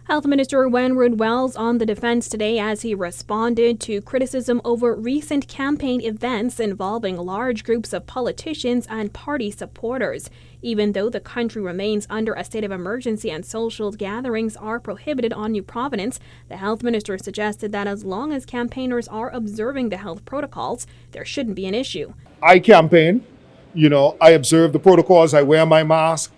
Health Minister Wenwood Wells on the defense today as he responded to criticism over recent campaign events involving large groups of politicians and party supporters. Even though the country remains under a state of emergency and social gatherings are prohibited on New Providence, the health minister suggested that as long as campaigners are observing the health protocols, there shouldn't be an issue. I campaign, I observe the protocols, I wear my mask,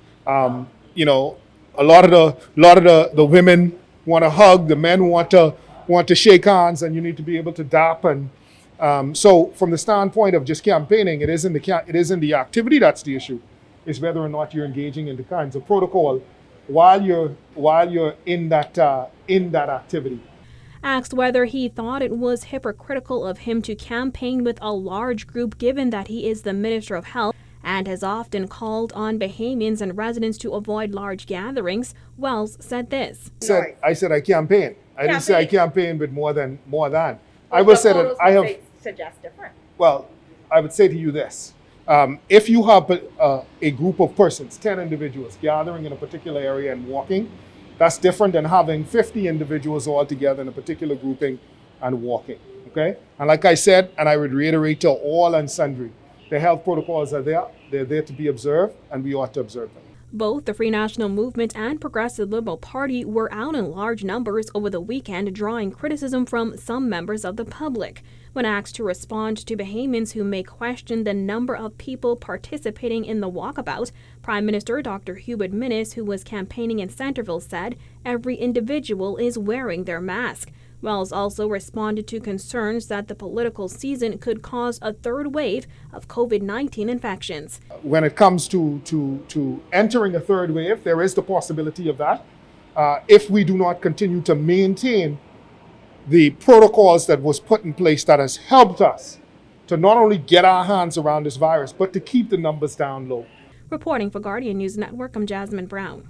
a lot of the women want to hug, the men want to shake hands, and you need to be able to dap. And so, from the standpoint of just campaigning, it isn't the activity that's the issue. It's whether or not you're engaging in the kinds of protocol while you're in that activity. Asked whether he thought it was hypocritical of him to campaign with a large group given that he is the Minister of Health and has often called on Bahamians and residents to avoid large gatherings, Wells said this. I said I campaign. I didn't say I campaign with more than. I will say that I have. Suggest different. Well, I would say to you this: if you have a group of persons, 10 individuals gathering in a particular area and walking, that's different than having 50 individuals all together in a particular grouping and walking. Okay, and like I said, and I would reiterate to all and sundry. The health protocols are there. They're there to be observed, and we ought to observe them. Both the Free National Movement and Progressive Liberal Party were out in large numbers over the weekend, drawing criticism from some members of the public. When asked to respond to Bahamians who may question the number of people participating in the walkabout, Prime Minister Dr. Hubert Minnis, who was campaigning in Centerville, said every individual is wearing their mask. Wells also responded to concerns that the political season could cause a third wave of COVID-19 infections. When it comes to entering a third wave, there is the possibility of that. If we do not continue to maintain the protocols that was put in place that has helped us to not only get our hands around this virus, but to keep the numbers down low. Reporting for Guardian News Network, I'm Jasmine Brown.